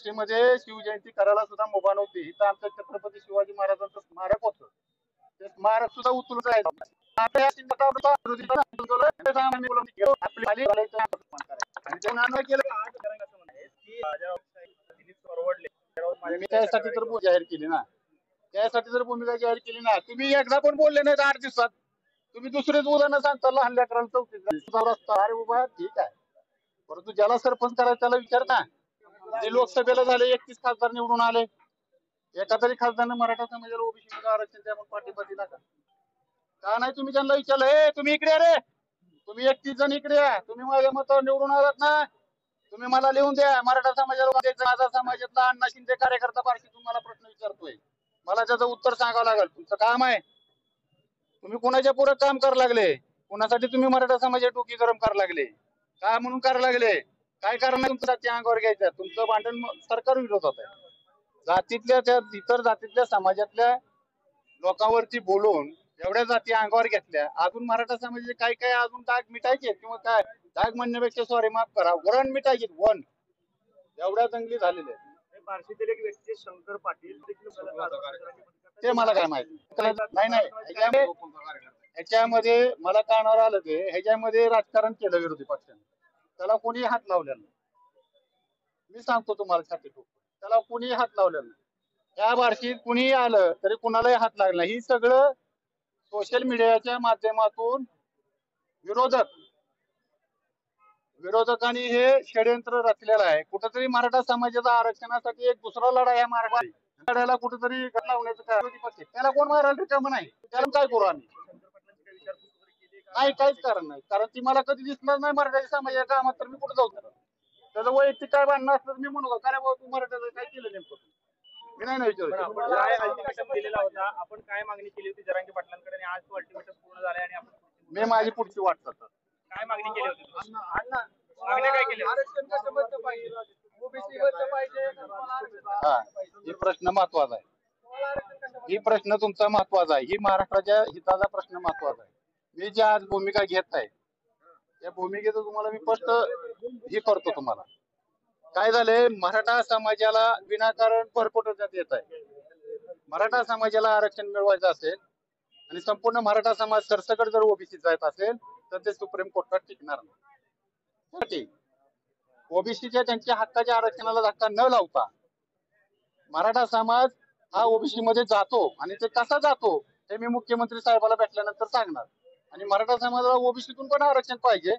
बार्शीमध्ये शिवजयंती करायला सुद्धा मुभा नव्हती. इथं आमच्या छत्रपती शिवाजी महाराजांचं स्मारक होतं, ते स्मारक सुद्धा उचलून जायचं. मी त्यासाठी तर जाहीर केली ना, त्यासाठी जर भूमिका जाहीर केली ना. तुम्ही एकदा पण बोलले नाही 8 दिवसात. तुम्ही दुसरेच उदाहरण सांगता, लहान लेकराला चौकीत रस्ता अरे उभा ठीक आहे, परंतु ज्याला सरपंच करायचं त्याला विचार ना. जे लोकसभेला झाले 31 खासदार निवडून आले, एका तरी खासदारानं मराठा समाजाला ओबीसी मध्ये आरक्षण द्या म्हणून पाठिंबा दिला का नाही? तुम्ही त्यांना विचारलं, हे तुम्ही इकडे या रे, तुम्ही 31 जण इकडे या, तुम्ही माझ्या मतावर निवडून आलात ना, तुम्ही मला लिहून द्या. मराठा समाजाला माझा समाजातला अण्णा शिंदे कार्यकर्ता बार्शी तुम्हाला प्रश्न विचारतोय, मला त्याचं उत्तर सांगावं लागेल. तुमचं काम आहे, तुम्ही कोणाच्या पुढे काम करायला लागले? कोणासाठी तुम्ही मराठा समाजाची डोकी गरम करायला लागले? काय म्हणून करायला लागले? काय कारण तुमचं त्या अंगावर घ्यायचं? तुमचं भांडण सरकार विरोधात आहे. जातीतल्या त्या इतर जातीतल्या समाजातल्या लोकांवरती बोलून एवढ्या जाती अंगावर घेतल्या, अजून मराठा समाजाचे काय काय अजून डाग मिटायचे किंवा काय? डाग म्हणण्यापेक्षा सॉरी माफ करा, वरण मिटायचे वन, एवढ्या दंगली झालेल्या. बार्शीतील एक व्यक्ती शंकर पाटील ते मला काय माहिती नाही. ह्याच्यामध्ये मला कानावर आलं ते ह्याच्यामध्ये राजकारण केलं विरोधी पक्षाने, त्याला कोणी हात लावलेला नाही. मी सांगतो तुम्हाला छाती ठोकून, त्याला कोणी हात लावलेला नाही. त्या बार्शीत कुणी आलं तरी कुणालाही हात लागला. ही सगळं सोशल मीडियाच्या माध्यमातून विरोधकांनी हे षडयंत्र रचलेलं आहे. कुठेतरी मराठा समाजाच्या आरक्षणासाठी एक दुसरा लढा या मराठा लढ्याला कुठेतरी लावण्याचं काय विरोधी पक्ष त्याला कोण मारायला रिकामं नाही. त्याला काय करू आम्ही? नाही, काहीच कारण नाही. कारण ती मला कधी दिसणार नाही मराठा समाजाच्या कामात, तर मी कुठे जाऊ? त्याचं वैयक्तिक काय भांडणं असलं मी म्हणू का रे बाबा तू मराठ्याचं काय केलं नेमकं? मी नाही दिलेला होता, आपण काय मागणी केली होती जरांगे पाटलांकडे आणि आज तो अल्टिमेटम पूर्ण झालाय आणि आपण मी माझी पुढची वाट करतो. काय मागणी केली होती? मागण्या काय केल्या? हा, ही प्रश्न महत्वाचा आहे. ही प्रश्न तुमचा महत्वाचा आहे. ही महाराष्ट्राच्या हिताचा प्रश्न महत्वाचा आहे. मी जी आज भूमिका घेत आहे त्या भूमिकेचं तुम्हाला मी स्पष्ट हे करतो. तुम्हाला काय झालंय, मराठा समाजाला विनाकारण परपोटण्यात येत आहे. मराठा समाजाला आरक्षण मिळवायचं असेल आणि संपूर्ण मराठा समाज सरसकट जर ओबीसी जायचं असेल तर ते सुप्रीम कोर्टात टिकणार नाही. ओबीसीच्या त्यांच्या हक्काच्या आरक्षणाला धक्का न लावता मराठा समाज हा ओबीसी मध्ये जातो आणि ते कसा जातो हे मी मुख्यमंत्री साहेबाला भेटल्यानंतर सांगणार. आणि मराठा समाजाला ओबीसीतून पण आरक्षण पाहिजे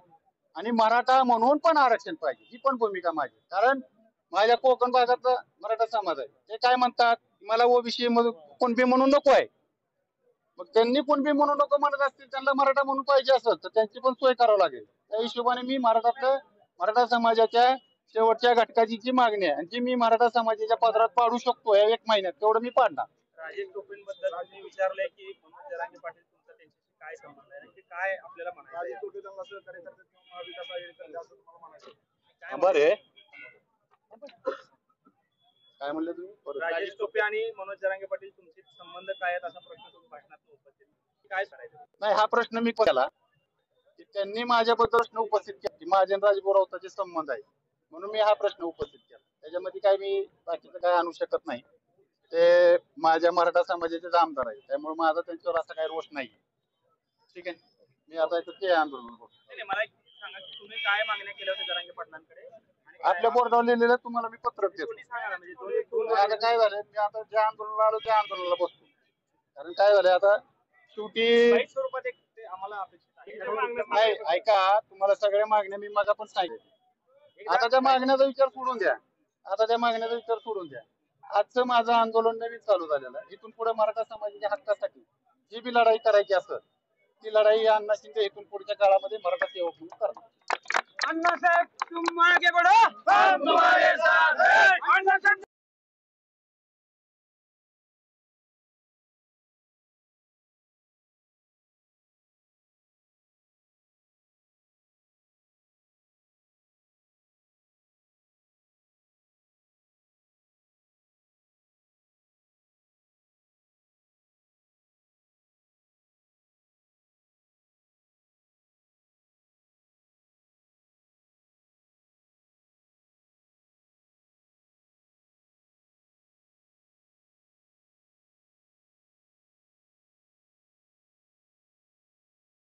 आणि मराठा म्हणून पण आरक्षण पाहिजे, ही पण भूमिका माझी. कारण माझ्या कोकण भागातला मराठा समाज आहे, ते काय म्हणतात, मला ओबीसी कुणबी म्हणून नको आहे. मग त्यांनी कुणबी म्हणून नको म्हणत असतील, त्यांना मराठा म्हणून पाहिजे असेल तर त्यांची पण सोय करावं लागेल. त्या हिशोबाने मी मराठा समाजाच्या शेवटच्या घटकाची जी मागणी आहे आणि जी मी मराठा समाजाच्या पदरात पाडू शकतो या 1 महिन्यात, तेवढं मी पाडणार. राजेश टोपेंबद्दल तुम्ही विचारलंय की मनोज जरांगे पाटील तुमचा त्यांच्याशी काय संबंध आहे, की काय आपल्याला म्हणायचं? बरे काय म्हणले तुम्ही? राजेश टोपे आणि मनोज जरांगे पाटील तुमचे संबंध काय आहेत असा प्रश्न तुम्ही भाषणात उपस्थित काय करायचं? नाही, हा प्रश्न मी केला की त्यांनी माझ्याबद्दल प्रश्न उपस्थित केला की माझे राजभाऊ राऊताचे संबंध आहे, म्हणून मी हा प्रश्न उपस्थित केला. त्याच्यामध्ये काय मी बाकीचं काय आणू शकत नाही. ते माझ्या मराठा समाजाचे आमदार आहे, त्यामुळे माझा त्यांच्यावर असा काही रोष नाही. ठीक आहे, मी आता ते आंदोलन मला सांगा की तुम्ही काय मागण्या केल्या होत्या जरांगे पाटलांकडे? आपल्या बोर्डावर लिहिलेलं तुम्हाला मी पत्रक देतो. आता काय झालंय, मी आता ज्या आंदोलनाला आलो त्या आंदोलनाला बसतो. कारण काय झालंय, आता शेवटी स्वरूपात आम्हाला अपेक्षित आहे. नाही, ऐका, तुम्हाला सगळ्या मागण्या मी मग पण सांगितलं. आता त्या मागण्याचा विचार सोडून द्या. आजचं माझं आंदोलन नवीन चालू झालेलं आहे. इथून पुढे मराठा समाजाच्या हक्कासाठी जी बी लढाई करायची असेल ती लढाई अण्णा शिंदे इथून पुढच्या काळामध्ये मराठा सेवक म्हणून करणार. अण्णा साहेब तुम आगे बढ़ो, हम तुम्हारे साथ हैं.